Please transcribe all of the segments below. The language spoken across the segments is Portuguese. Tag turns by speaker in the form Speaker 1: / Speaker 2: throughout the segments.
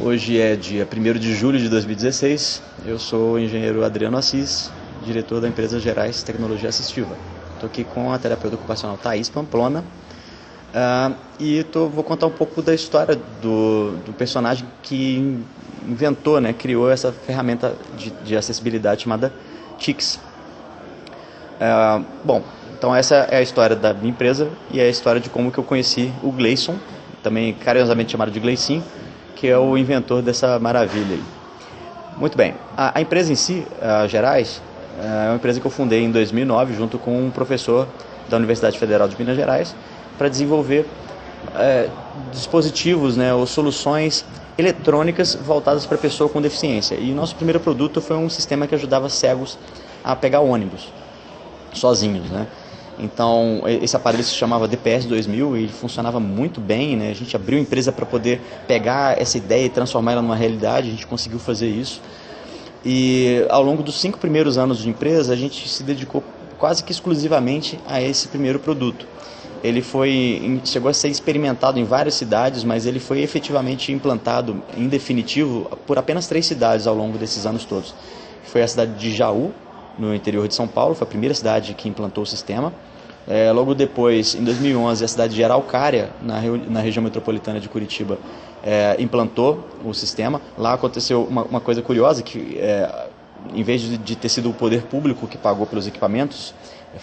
Speaker 1: Hoje é dia 1º de julho de 2016, eu sou o engenheiro Adriano Assis, diretor da empresa Gerais Tecnologia Assistiva. Estou aqui com a terapeuta ocupacional Thaís Pamplona e vou contar um pouco da história do personagem que inventou, criou essa ferramenta de acessibilidade chamada TICS. Então essa é a história da minha empresa e é a história de como que eu conheci o Gleison, também carinhosamente chamado de Gleicinho, que é o inventor dessa maravilha aí. Muito bem, a empresa em si, a Gerais, é uma empresa que eu fundei em 2009 junto com um professor da Universidade Federal de Minas Gerais para desenvolver dispositivos, ou soluções eletrônicas voltadas para pessoa com deficiência. E o nosso primeiro produto foi um sistema que ajudava cegos a pegar ônibus sozinhos, Então, esse aparelho se chamava DPS 2000 e funcionava muito bem, A gente abriu a empresa para poder pegar essa ideia e transformar ela numa realidade, a gente conseguiu fazer isso. E ao longo dos 5 primeiros anos de empresa, a gente se dedicou quase que exclusivamente a esse primeiro produto. Ele chegou a ser experimentado em várias cidades, mas ele foi efetivamente implantado em definitivo por apenas 3 cidades ao longo desses anos todos. Foi a cidade de Jaú, no interior de São Paulo, foi a primeira cidade que implantou o sistema. Logo depois, em 2011, a cidade de Araucária, na região metropolitana de Curitiba, implantou o sistema. Lá aconteceu uma coisa curiosa, que em vez de ter sido o poder público que pagou pelos equipamentos,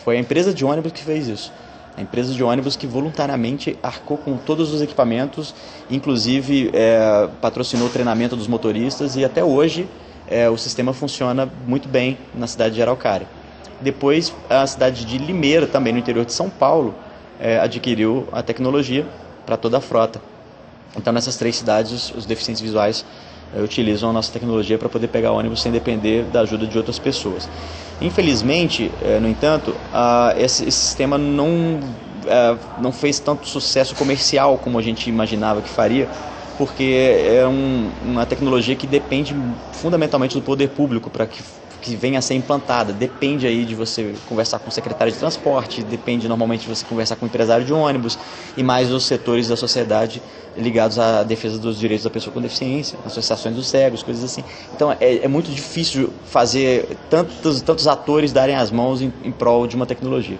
Speaker 1: foi a empresa de ônibus que fez isso. A empresa de ônibus que voluntariamente arcou com todos os equipamentos, inclusive patrocinou o treinamento dos motoristas e até hoje o sistema funciona muito bem na cidade de Araucária. Depois, a cidade de Limeira, também no interior de São Paulo, adquiriu a tecnologia para toda a frota. Então, nessas 3 cidades, os deficientes visuais utilizam a nossa tecnologia para poder pegar ônibus sem depender da ajuda de outras pessoas. Infelizmente, no entanto, esse sistema não fez tanto sucesso comercial como a gente imaginava que faria, porque é uma tecnologia que depende fundamentalmente do poder público para que venha a ser implantada. Depende aí de você conversar com o secretário de transporte, depende normalmente de você conversar com o empresário de ônibus e mais os setores da sociedade ligados à defesa dos direitos da pessoa com deficiência, associações dos cegos, coisas assim. Então é muito difícil fazer tantos atores darem as mãos em prol de uma tecnologia.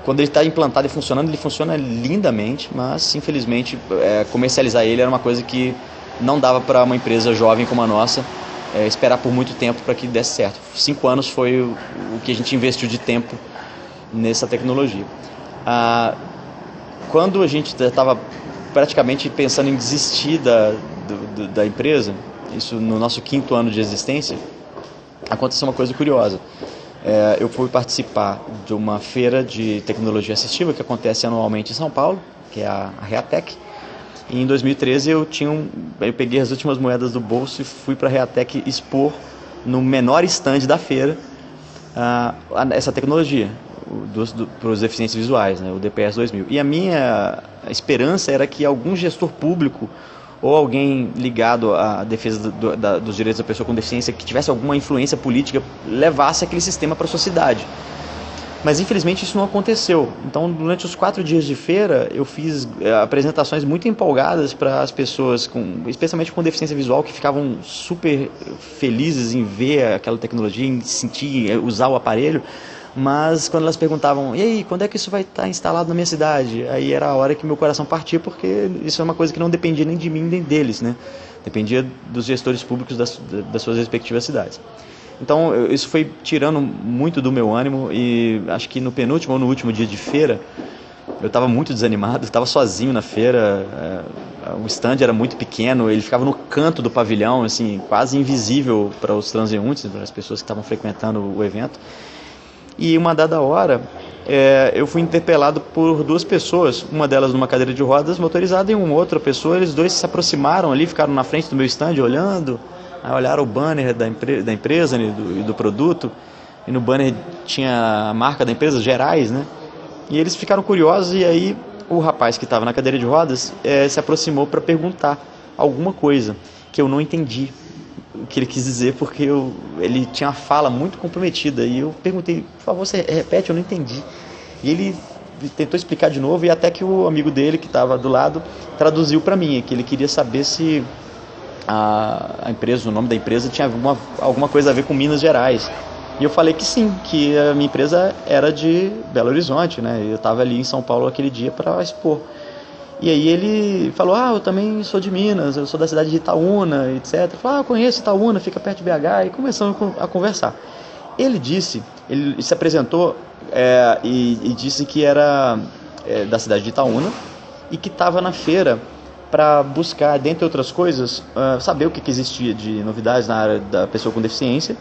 Speaker 1: Quando ele está implantado e funcionando, ele funciona lindamente, mas infelizmente comercializar ele era uma coisa que não dava para uma empresa jovem como a nossa esperar por muito tempo para que desse certo. 5 anos foi o que a gente investiu de tempo nessa tecnologia. Quando a gente estava praticamente pensando em desistir da empresa, isso no nosso 5º ano de existência, aconteceu uma coisa curiosa. Eu fui participar de uma feira de tecnologia assistiva que acontece anualmente em São Paulo, que é a Reatec. E em 2013 eu peguei as últimas moedas do bolso e fui para a Reatec expor no menor stand da feira essa tecnologia para os deficientes visuais, o DPS 2000. E a minha esperança era que algum gestor público ou alguém ligado à defesa dos direitos da pessoa com deficiência, que tivesse alguma influência política, levasse aquele sistema para a sociedade. Mas infelizmente isso não aconteceu. Então, durante os 4 dias de feira, eu fiz apresentações muito empolgadas para as pessoas, especialmente com deficiência visual, que ficavam super felizes em ver aquela tecnologia, em sentir, usar o aparelho. Mas quando elas perguntavam, e aí, quando é que isso vai estar instalado na minha cidade? Aí era a hora que meu coração partia, porque isso é uma coisa que não dependia nem de mim nem deles, Dependia dos gestores públicos das suas respectivas cidades. Então isso foi tirando muito do meu ânimo e acho que no penúltimo ou no último dia de feira eu estava muito desanimado, estava sozinho na feira, o stand era muito pequeno, ele ficava no canto do pavilhão, assim, quase invisível para os transeuntes, para as pessoas que estavam frequentando o evento. E uma dada hora eu fui interpelado por 2 pessoas, uma delas numa cadeira de rodas motorizada e uma outra pessoa. Eles 2 se aproximaram ali, ficaram na frente do meu stand olhando. Aí olharam o banner da empresa e do produto, e no banner tinha a marca da empresa, Gerais, E eles ficaram curiosos e aí o rapaz que estava na cadeira de rodas se aproximou para perguntar alguma coisa que eu não entendi o que ele quis dizer, porque ele tinha uma fala muito comprometida e eu perguntei, por favor, você repete, eu não entendi. E ele tentou explicar de novo, e até que o amigo dele, que estava do lado, traduziu para mim, que ele queria saber se a empresa, o nome da empresa tinha alguma coisa a ver com Minas Gerais. E eu falei que sim, que a minha empresa era de Belo Horizonte, né? Eu estava ali em São Paulo aquele dia para expor. E aí ele falou, eu também sou de Minas, eu sou da cidade de Itaúna, etc. Eu falei, eu conheço Itaúna, fica perto de BH, e começamos a conversar. Ele se apresentou e disse que era da cidade de Itaúna e que estava na feira para buscar, dentre outras coisas, saber o que existia de novidades na área da pessoa com deficiência,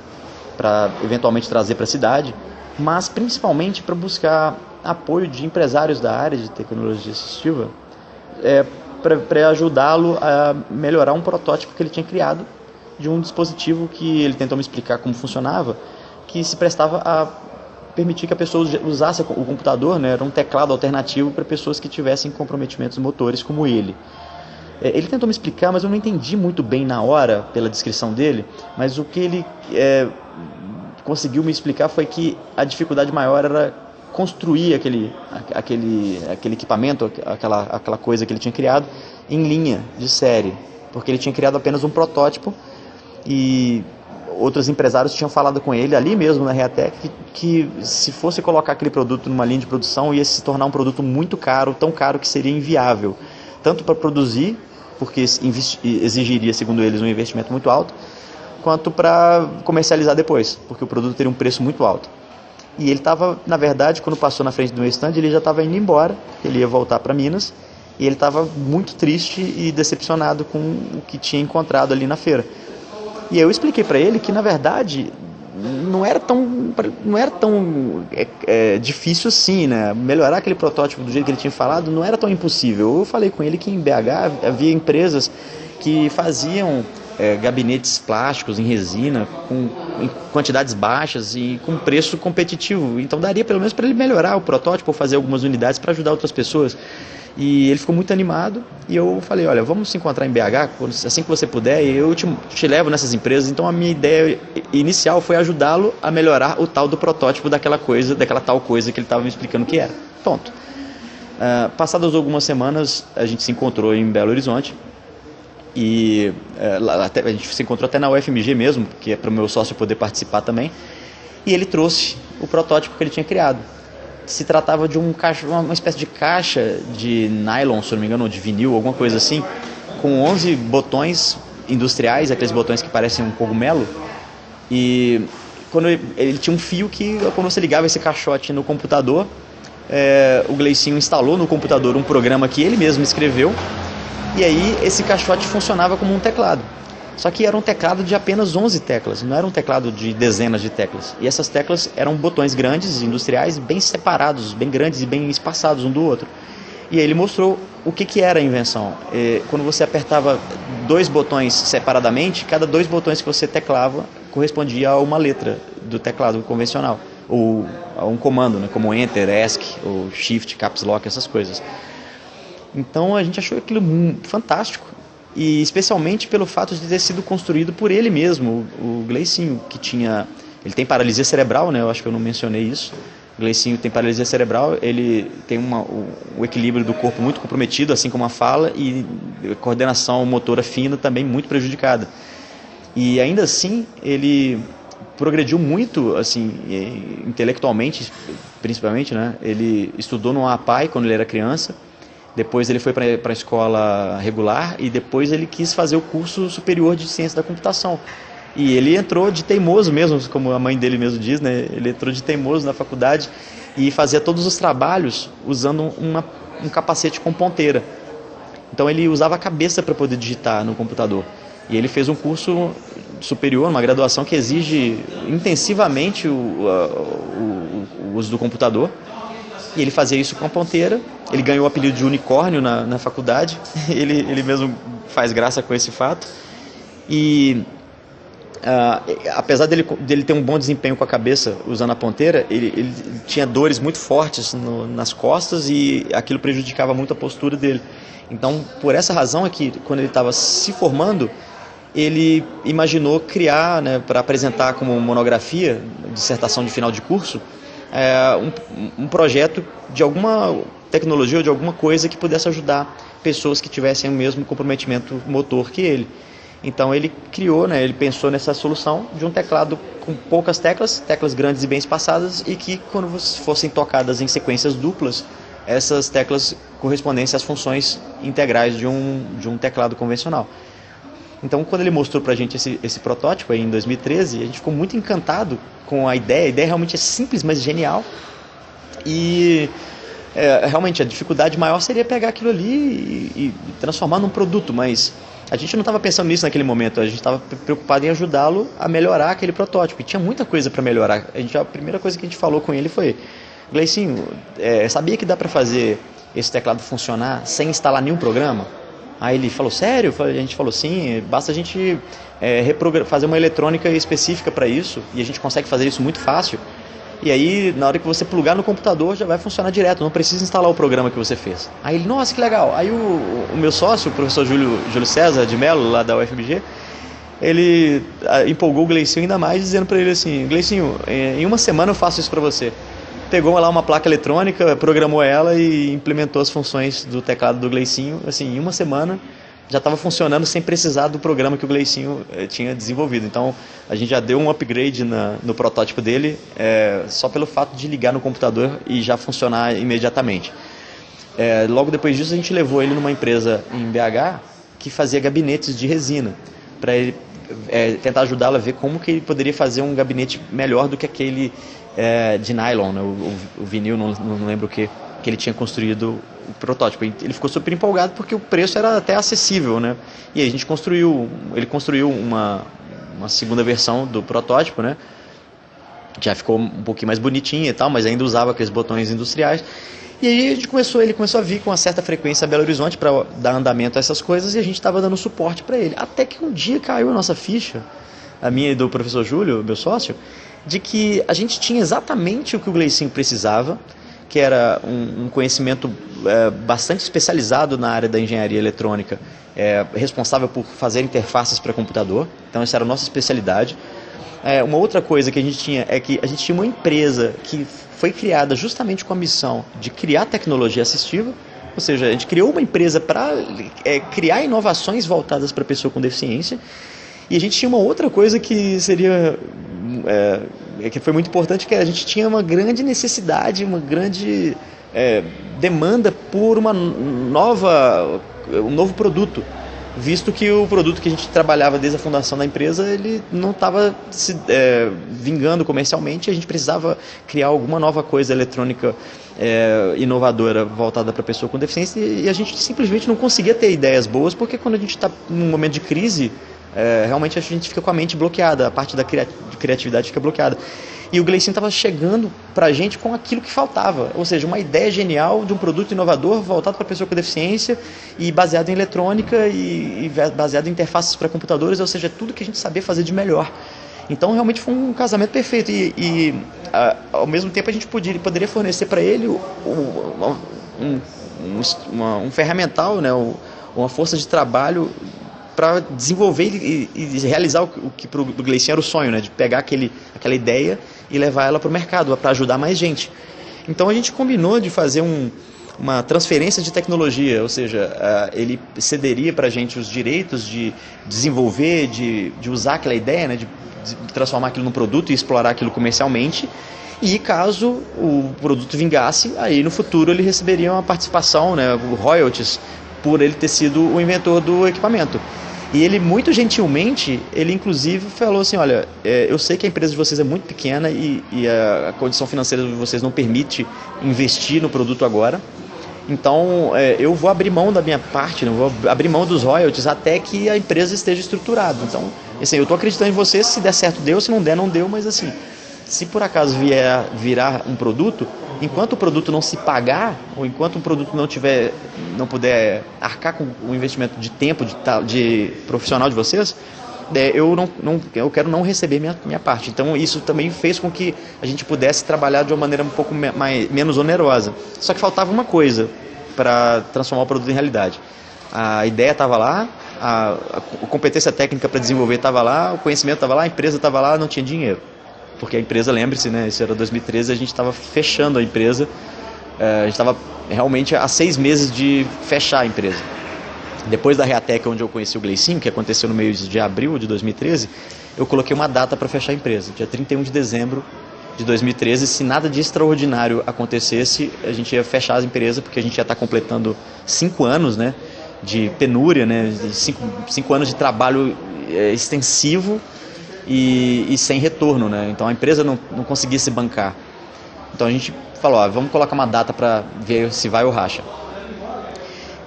Speaker 1: para eventualmente trazer para a cidade, mas principalmente para buscar apoio de empresários da área de tecnologia assistiva, para ajudá-lo a melhorar um protótipo que ele tinha criado de um dispositivo que ele tentou me explicar como funcionava, que se prestava a permitir que a pessoa usasse o computador, né? Era um teclado alternativo para pessoas que tivessem comprometimentos motores como ele. Ele tentou me explicar, mas eu não entendi muito bem na hora, pela descrição dele, mas o que ele conseguiu me explicar foi que a dificuldade maior era construir aquele equipamento, aquela coisa que ele tinha criado, em linha de série, porque ele tinha criado apenas um protótipo, e outros empresários tinham falado com ele ali mesmo na Reatec que se fosse colocar aquele produto numa linha de produção ia se tornar um produto muito caro, tão caro que seria inviável, tanto para produzir, porque exigiria, segundo eles, um investimento muito alto, quanto para comercializar depois, porque o produto teria um preço muito alto. E ele estava, na verdade, quando passou na frente do meu stand, ele já estava indo embora, ele ia voltar para Minas, e ele estava muito triste e decepcionado com o que tinha encontrado ali na feira. E eu expliquei para ele que, na verdade, não era tão difícil assim, né? Melhorar aquele protótipo do jeito que ele tinha falado não era tão impossível. Eu falei com ele que em BH havia empresas que faziam gabinetes plásticos em resina em quantidades baixas e com preço competitivo. Então daria pelo menos para ele melhorar o protótipo ou fazer algumas unidades para ajudar outras pessoas. E ele ficou muito animado e eu falei, olha, vamos se encontrar em BH assim que você puder e eu te levo nessas empresas. Então a minha ideia inicial foi ajudá-lo a melhorar o tal do protótipo daquela tal coisa que ele estava me explicando que era. Ponto. Passadas algumas semanas a gente se encontrou em Belo Horizonte e a gente se encontrou até na UFMG mesmo, que é para o meu sócio poder participar também, e ele trouxe o protótipo que ele tinha criado. Se tratava de uma espécie de caixa de nylon, se não me engano, ou de vinil, alguma coisa assim, com 11 botões industriais, aqueles botões que parecem um cogumelo, e quando ele tinha um fio que, quando você ligava esse caixote no computador, o Gleicinho instalou no computador um programa que ele mesmo escreveu, e aí esse caixote funcionava como um teclado. Só que era um teclado de apenas 11 teclas, não era um teclado de dezenas de teclas. E essas teclas eram botões grandes, industriais, bem separados, bem grandes e bem espaçados um do outro. E aí ele mostrou o que era a invenção. Quando você apertava 2 botões separadamente, cada 2 botões que você teclava correspondia a uma letra do teclado convencional, ou a um comando, né, como Enter, ESC, ou Shift, Caps Lock, essas coisas. Então a gente achou aquilo fantástico. E especialmente pelo fato de ter sido construído por ele mesmo, o Gleicinho, ele tem paralisia cerebral, né? Eu acho que eu não mencionei isso. O Gleicinho tem paralisia cerebral, ele tem o equilíbrio do corpo muito comprometido, assim como a fala, e a coordenação motora fina também muito prejudicada. E ainda assim, ele progrediu muito, assim, intelectualmente, principalmente, né? Ele estudou no APAE quando ele era criança. Depois ele foi para a escola regular e depois ele quis fazer o curso superior de ciência da computação. E ele entrou de teimoso mesmo, como a mãe dele mesmo diz, né? Ele entrou de teimoso na faculdade e fazia todos os trabalhos usando um capacete com ponteira. Então ele usava a cabeça para poder digitar no computador. E ele fez um curso superior, uma graduação que exige intensivamente o uso do computador. E ele fazia isso com a ponteira. Ele ganhou o apelido de unicórnio na faculdade. Ele mesmo faz graça com esse fato. E apesar dele ter um bom desempenho com a cabeça usando a ponteira, ele tinha dores muito fortes nas costas e aquilo prejudicava muito a postura dele. Então, por essa razão é que, quando ele estava se formando, ele imaginou criar, né, para apresentar como monografia, dissertação de final de curso, um projeto de alguma tecnologia ou de alguma coisa que pudesse ajudar pessoas que tivessem o mesmo comprometimento motor que ele. Então ele criou, ele pensou nessa solução de um teclado com poucas teclas grandes e bem espaçadas, e que quando fossem tocadas em sequências duplas, essas teclas correspondessem às funções integrais de um teclado convencional. Então quando ele mostrou pra gente esse protótipo aí em 2013, a gente ficou muito encantado com a ideia. A ideia realmente é simples, mas genial. E realmente a dificuldade maior seria pegar aquilo ali e transformar num produto, mas a gente não estava pensando nisso naquele momento. A gente estava preocupado em ajudá-lo a melhorar aquele protótipo, e tinha muita coisa para melhorar. A primeira coisa que a gente falou com ele foi: Gleicinho, sabia que dá para fazer esse teclado funcionar sem instalar nenhum programa? Aí ele falou: sério? A gente falou: sim, basta a gente fazer uma eletrônica específica para isso, e a gente consegue fazer isso muito fácil. E aí, na hora que você plugar no computador, já vai funcionar direto, não precisa instalar o programa que você fez. Aí ele: nossa, que legal. Aí o meu sócio, o professor Júlio César de Mello, lá da UFMG, ele empolgou o Gleicinho ainda mais, dizendo para ele assim: Gleicinho, em uma semana eu faço isso para você. Pegou lá uma placa eletrônica, programou ela e implementou as funções do teclado do Gleicinho. Assim, em uma semana já estava funcionando sem precisar do programa que o Gleicinho tinha desenvolvido. Então a gente já deu um upgrade no protótipo dele, só pelo fato de ligar no computador e já funcionar imediatamente. Logo depois disso, a gente levou ele numa empresa em BH que fazia gabinetes de resina, para ele tentar ajudá-lo a ver como que ele poderia fazer um gabinete melhor do que aquele de nylon, né? O vinil, não lembro o que ele tinha construído o protótipo. Ele ficou super empolgado porque o preço era até acessível, né? E aí ele construiu uma segunda versão do protótipo, né? Já ficou um pouquinho mais bonitinha e tal, mas ainda usava aqueles botões industriais. E aí ele começou a vir com uma certa frequência a Belo Horizonte para dar andamento a essas coisas, e a gente estava dando suporte para ele. Até que um dia caiu a nossa ficha, a minha e do professor Júlio, meu sócio, de que a gente tinha exatamente o que o Gleicinho precisava, que era um conhecimento bastante especializado na área da engenharia eletrônica, responsável por fazer interfaces para computador. Então essa era a nossa especialidade. Uma outra coisa que a gente tinha é que a gente tinha uma empresa que foi criada justamente com a missão de criar tecnologia assistiva, ou seja, a gente criou uma empresa para criar inovações voltadas para a pessoa com deficiência. E a gente tinha uma outra coisa que seria que foi muito importante, que a gente tinha uma grande necessidade, uma grande demanda por um novo produto, visto que o produto que a gente trabalhava desde a fundação da empresa, ele não estava se vingando comercialmente. A gente precisava criar alguma nova coisa eletrônica inovadora voltada para a pessoa com deficiência, e a gente simplesmente não conseguia ter ideias boas, porque quando a gente está num momento de crise, realmente a gente fica com a mente bloqueada, a parte da criatividade fica bloqueada. E o Gleicinho estava chegando para a gente com aquilo que faltava, ou seja, uma ideia genial de um produto inovador voltado para a pessoa com deficiência e baseado em eletrônica e baseado em interfaces para computadores, ou seja, tudo que a gente sabia fazer de melhor. Então realmente foi um casamento perfeito, e ao mesmo tempo a gente poderia fornecer para ele um ferramental, né, uma força de trabalho para desenvolver e realizar o que para o Gleicinho era o sonho, né, de pegar aquela ideia e levar ela para o mercado, para ajudar mais gente. Então a gente combinou de fazer uma transferência de tecnologia, ou seja, ele cederia para a gente os direitos de desenvolver, de usar aquela ideia, né, de transformar aquilo num produto e explorar aquilo comercialmente. E caso o produto vingasse, aí no futuro ele receberia uma participação, né, royalties, por ele ter sido o inventor do equipamento. E ele, muito gentilmente, ele inclusive falou assim: olha, eu sei que a empresa de vocês é muito pequena e a condição financeira de vocês não permite investir no produto agora, então eu vou abrir mão da minha parte, né, vou abrir mão dos royalties até que a empresa esteja estruturada. Então, assim, eu estou acreditando em vocês, se der certo deu, se não der não deu, mas assim, se por acaso virar um produto, enquanto o produto não se pagar, ou enquanto o produto não puder arcar com o investimento de tempo de profissional de vocês, eu quero não receber minha parte. Então isso também fez com que a gente pudesse trabalhar de uma maneira um pouco menos onerosa. Só que faltava uma coisa para transformar o produto em realidade. A ideia estava lá, a competência técnica para desenvolver estava lá, o conhecimento estava lá, a empresa estava lá, não tinha dinheiro. porque a empresa, lembre-se, né, isso era 2013, a gente estava fechando a empresa, a gente estava realmente há 6 meses de fechar a empresa. Depois da Reatec, onde eu conheci o Gleicinho, que aconteceu no mês de abril de 2013, eu coloquei uma data para fechar a empresa, dia 31 de dezembro de 2013. Se nada de extraordinário acontecesse, a gente ia fechar a empresa, porque a gente ia estar completando 5 anos, né, de penúria, né, 5 anos de trabalho extensivo e sem retorno, né? Então a empresa não conseguia se bancar. Então a gente falou, vamos colocar uma data para ver se vai ou racha.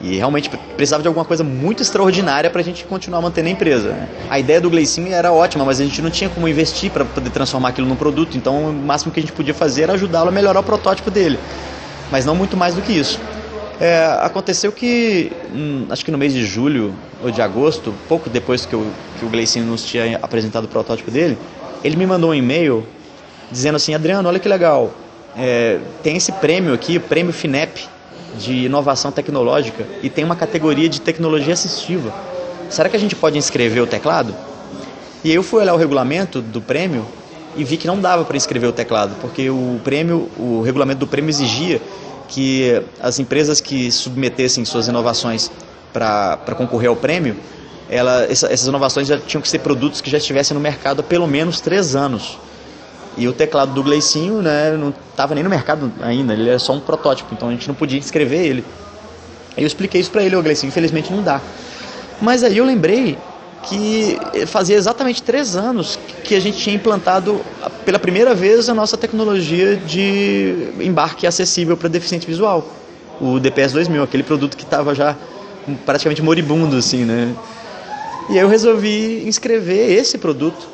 Speaker 1: E realmente precisava de alguma coisa muito extraordinária para a gente continuar mantendo a empresa, né? A ideia do Gleicinho era ótima, mas a gente não tinha como investir para poder transformar aquilo num produto, então o máximo que a gente podia fazer era ajudá-lo a melhorar o protótipo dele, mas não muito mais do que isso. Aconteceu que, acho que no mês de julho ou de agosto, pouco depois que o Gleicinho nos tinha apresentado o protótipo dele, ele me mandou um e-mail dizendo assim: Adriano, olha que legal, tem esse prêmio aqui, o prêmio FINEP, de inovação tecnológica, e tem uma categoria de tecnologia assistiva. Será que a gente pode inscrever o teclado? E aí eu fui olhar o regulamento do prêmio e vi que não dava para inscrever o teclado, porque o regulamento do prêmio exigia que as empresas que submetessem suas inovações para concorrer ao prêmio, essas inovações já tinham que ser produtos que já estivessem no mercado há pelo menos 3 anos. E o teclado do Gleicinho, né, não estava nem no mercado ainda, ele era só um protótipo, então a gente não podia inscrever ele. Aí eu expliquei isso para ele: o Gleicinho, infelizmente não dá. Mas aí eu lembrei que fazia exatamente 3 anos que a gente tinha implantado pela primeira vez a nossa tecnologia de embarque acessível para deficiente visual, o DPS 2000, aquele produto que estava já praticamente moribundo, assim, né? E aí eu resolvi inscrever esse produto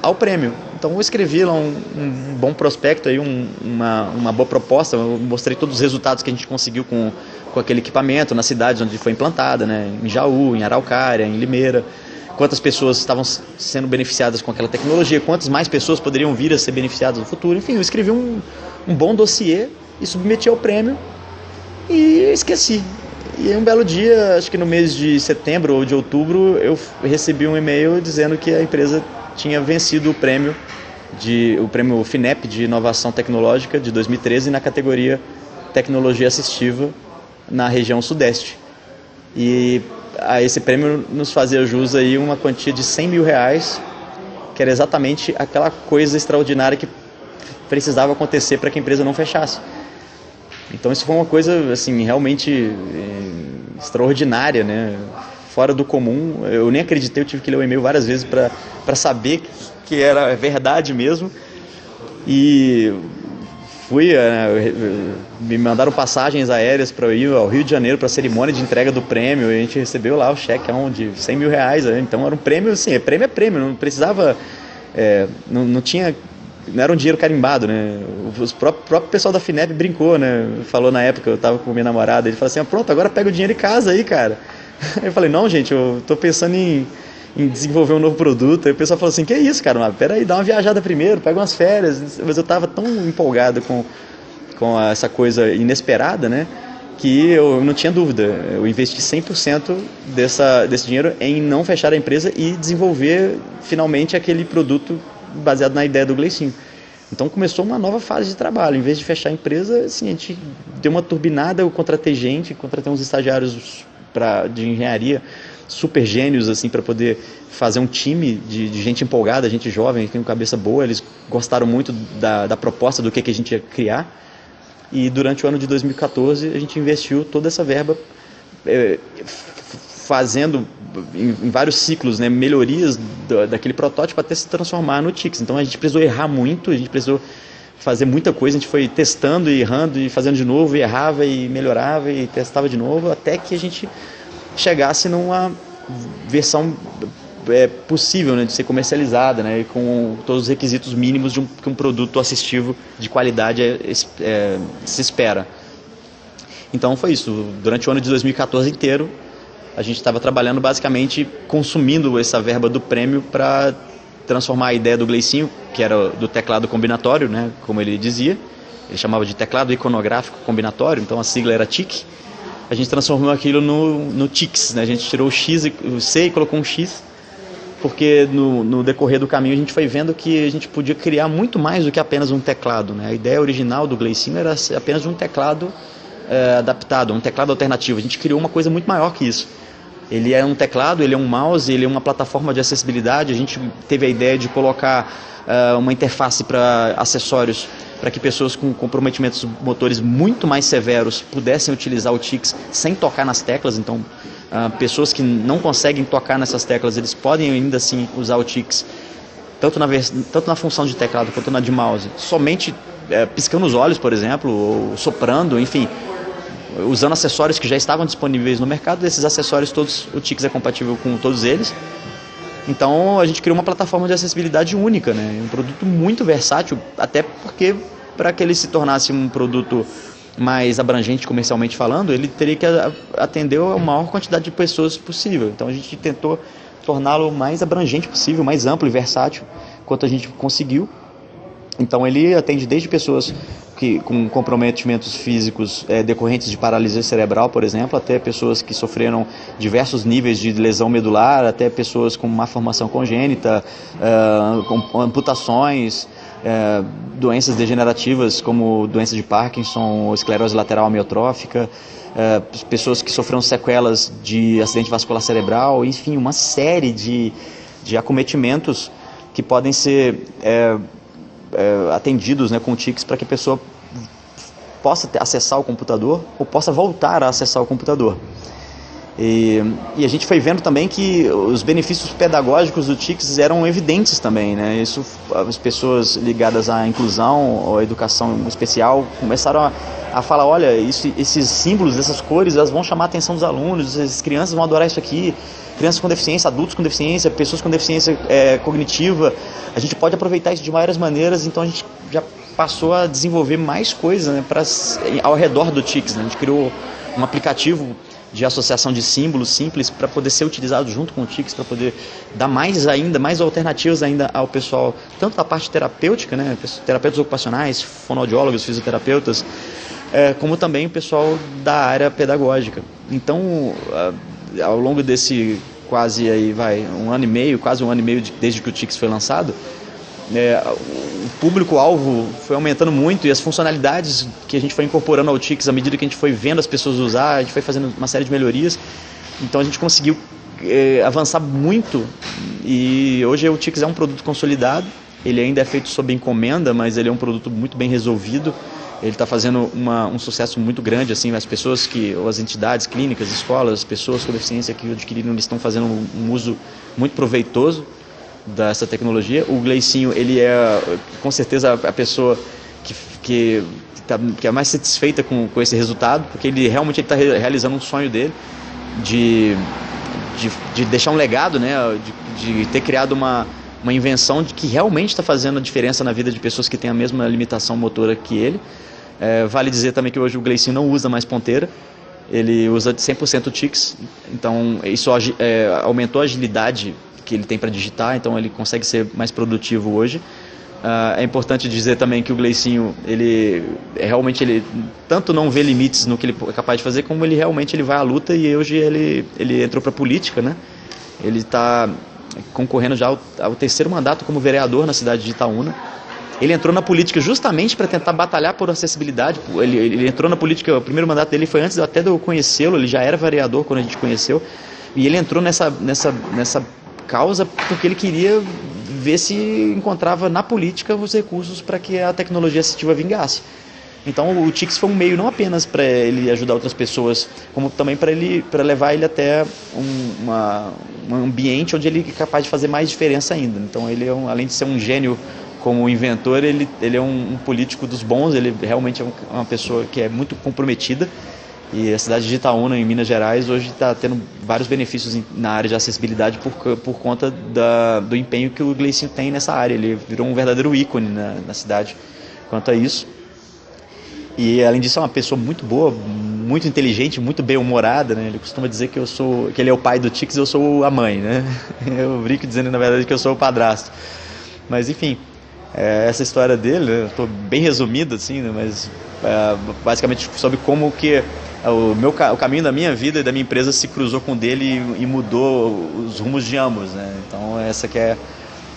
Speaker 1: ao prêmio. Então eu escrevi lá um bom prospecto, aí, uma boa proposta. Eu mostrei todos os resultados que a gente conseguiu com aquele equipamento nas cidades onde foi implantada, né? Em Jaú, em Araucária, em Limeira, quantas pessoas estavam sendo beneficiadas com aquela tecnologia, quantas mais pessoas poderiam vir a ser beneficiadas no futuro. Enfim, eu escrevi um bom dossiê e submeti ao prêmio e esqueci. E aí um belo dia, acho que no mês de setembro ou de outubro, eu recebi um e-mail dizendo que a empresa tinha vencido o prêmio FINEP de Inovação Tecnológica de 2013 na categoria Tecnologia Assistiva na região Sudeste. E a esse prêmio nos fazia jus aí uma quantia de R$100 mil, que era exatamente aquela coisa extraordinária que precisava acontecer para que a empresa não fechasse. Então isso foi uma coisa assim realmente extraordinária, né? Fora do comum. Eu nem acreditei, eu tive que ler o e-mail várias vezes para saber que era verdade mesmo. E me mandaram passagens aéreas para ir ao Rio de Janeiro para a cerimônia de entrega do prêmio, e a gente recebeu lá o cheque de R$100 mil, então era um prêmio, assim, prêmio é prêmio, não precisava, não tinha, não era um dinheiro carimbado, né? O próprio pessoal da FINEP brincou, né? Falou na época, eu estava com minha namorada, ele falou assim: pronto, agora pega o dinheiro em casa aí, cara. Eu falei: não, gente, eu estou pensando em desenvolver um novo produto. Aí o pessoal falou assim: que isso, cara, mas peraí, dá uma viajada primeiro, pega umas férias. Mas eu estava tão empolgado com essa coisa inesperada, né, que eu não tinha dúvida. Eu investi 100% desse dinheiro em não fechar a empresa e desenvolver finalmente aquele produto baseado na ideia do Gleicinho. Então começou uma nova fase de trabalho. Em vez de fechar a empresa, assim, a gente deu uma turbinada. Eu contratei uns estagiários de engenharia super gênios, assim, para poder fazer um time de gente empolgada, gente jovem, que tem uma cabeça boa. Eles gostaram muito da proposta, do que a gente ia criar. E durante o ano de 2014 a gente investiu toda essa verba fazendo em vários ciclos, né, melhorias daquele protótipo até se transformar no TICS. Então a gente precisou errar muito, a gente precisou fazer muita coisa, a gente foi testando e errando e fazendo de novo, e errava e melhorava e testava de novo, até que a gente chegasse numa versão possível, né, de ser comercializada, né, com todos os requisitos mínimos que um produto assistivo de qualidade se espera. Então foi isso. Durante o ano de 2014 inteiro, a gente estava trabalhando basicamente consumindo essa verba do prêmio para transformar a ideia do Gleicinho, que era do teclado combinatório, né, como ele dizia. Ele chamava de teclado iconográfico combinatório, então a sigla era TIC. A gente transformou aquilo no TICS, né? A gente tirou o C e colocou um X, porque no decorrer do caminho a gente foi vendo que a gente podia criar muito mais do que apenas um teclado, né? A ideia original do Gleicinho era apenas um teclado adaptado, um teclado alternativo. A gente criou uma coisa muito maior que isso. Ele é um teclado, ele é um mouse, ele é uma plataforma de acessibilidade. A gente teve a ideia de colocar uma interface para acessórios, para que pessoas com comprometimentos motores muito mais severos pudessem utilizar o TICS sem tocar nas teclas. Então, pessoas que não conseguem tocar nessas teclas, eles podem ainda assim usar o TICS, tanto na função de teclado quanto na de mouse, somente piscando os olhos, por exemplo, ou soprando, enfim, usando acessórios que já estavam disponíveis no mercado. Desses acessórios todos, o TICS é compatível com todos eles. Então a gente criou uma plataforma de acessibilidade única, né? Um produto muito versátil, até porque para que ele se tornasse um produto mais abrangente comercialmente falando, ele teria que atender a maior quantidade de pessoas possível. Então a gente tentou torná-lo o mais abrangente possível, mais amplo e versátil quanto a gente conseguiu. Então ele atende desde pessoas com comprometimentos físicos decorrentes de paralisia cerebral, por exemplo, até pessoas que sofreram diversos níveis de lesão medular, até pessoas com má formação congênita, com amputações, doenças degenerativas como doença de Parkinson ou esclerose lateral amiotrófica, pessoas que sofreram sequelas de acidente vascular cerebral, enfim, uma série de acometimentos que podem ser atendidos, né, com o TICS, para que a pessoa possa acessar o computador ou possa voltar a acessar o computador. E a gente foi vendo também que os benefícios pedagógicos do TICS eram evidentes também, né? Isso, as pessoas ligadas à inclusão ou à educação especial começaram a falar, olha, esses símbolos, essas cores, elas vão chamar a atenção dos alunos, as crianças vão adorar isso aqui, crianças com deficiência, adultos com deficiência, pessoas com deficiência cognitiva, a gente pode aproveitar isso de várias maneiras. Então a gente já passou a desenvolver mais coisas, né, ao redor do TICS, né? A gente criou um aplicativo de associação de símbolos simples para poder ser utilizado junto com o TICS, para poder dar mais alternativas ainda ao pessoal, tanto da parte terapêutica, né, terapeutas ocupacionais, fonoaudiólogos, fisioterapeutas, como também o pessoal da área pedagógica. Então, ao longo desse quase quase um ano e meio desde que o TICS foi lançado, o público-alvo foi aumentando muito e as funcionalidades que a gente foi incorporando ao TICS à medida que a gente foi vendo as pessoas usar, a gente foi fazendo uma série de melhorias. Então a gente conseguiu avançar muito e hoje o TICS é um produto consolidado. Ele ainda é feito sob encomenda, mas ele é um produto muito bem resolvido. Ele está fazendo um sucesso muito grande, assim, as entidades clínicas, escolas, pessoas com deficiência que adquiriram, eles estão fazendo um uso muito proveitoso dessa tecnologia. O Gleicinho, ele é com certeza a pessoa que é mais satisfeita com esse resultado, porque ele realmente está realizando um sonho dele de deixar um legado, né, de ter criado uma invenção de que realmente está fazendo a diferença na vida de pessoas que têm a mesma limitação motora que ele. Vale dizer também que hoje o Gleicinho não usa mais ponteira, ele usa 100% TICS, então isso aumentou a agilidade que ele tem para digitar, então ele consegue ser mais produtivo hoje. É importante dizer também que o Gleicinho, ele tanto não vê limites no que ele é capaz de fazer, como ele realmente vai à luta, e hoje ele entrou para a política, né? Ele está concorrendo já ao terceiro mandato como vereador na cidade de Itaúna. Ele entrou na política justamente para tentar batalhar por acessibilidade. Ele entrou na política, o primeiro mandato dele foi antes até de eu conhecê-lo, ele já era vereador quando a gente conheceu, e ele entrou nessa causa porque ele queria ver se encontrava na política os recursos para que a tecnologia assistiva vingasse. Então o TICS foi um meio não apenas para ele ajudar outras pessoas, como também para levar ele até um ambiente onde ele é capaz de fazer mais diferença ainda. Então ele além de ser um gênio como inventor, ele é um político dos bons, ele realmente é uma pessoa que é muito comprometida. E a cidade de Itaúna, em Minas Gerais, hoje está tendo vários benefícios na área de acessibilidade por conta do empenho que o Gleicinho tem nessa área. Ele virou um verdadeiro ícone na cidade quanto a isso. E além disso é uma pessoa muito boa, muito inteligente, muito bem-humorada, né? Ele costuma dizer que ele é o pai do TICS e eu sou a mãe, né? Eu brinco dizendo na verdade que eu sou o padrasto. Mas enfim, essa história dele, eu estou bem resumido assim, né? Mas basicamente sobre como que o caminho da minha vida e da minha empresa se cruzou com o dele e mudou os rumos de ambos, né? Então essa que é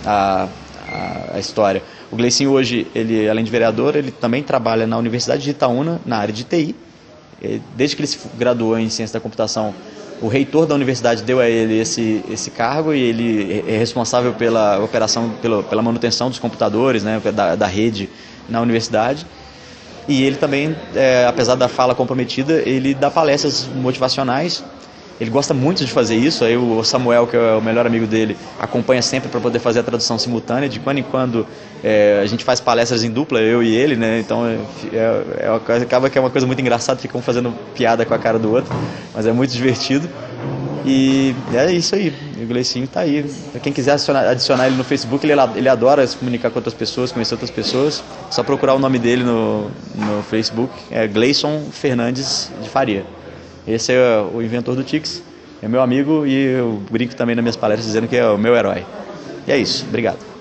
Speaker 1: a história. O Gleicinho hoje, ele, além de vereador, ele também trabalha na Universidade de Itaúna, na área de TI. Desde que ele se graduou em Ciência da Computação, o reitor da universidade deu a ele esse cargo, e ele é responsável pela operação, pela manutenção dos computadores, né, da rede na universidade. E ele também, apesar da fala comprometida, ele dá palestras motivacionais. Ele gosta muito de fazer isso. Aí o Samuel, que é o melhor amigo dele, acompanha sempre para poder fazer a tradução simultânea. De quando em quando a gente faz palestras em dupla, eu e ele, né? Então acaba que é uma coisa muito engraçada, fica um fazendo piada com a cara do outro, mas é muito divertido. E é isso aí, o Gleicinho está aí. Quem quiser adicionar ele no Facebook, ele adora se comunicar com outras pessoas, conhecer outras pessoas. É só procurar o nome dele no Facebook, é Gleison Fernandes de Faria. Esse é o inventor do Tix, é meu amigo, e eu brinco também nas minhas palestras dizendo que é o meu herói. E é isso, obrigado.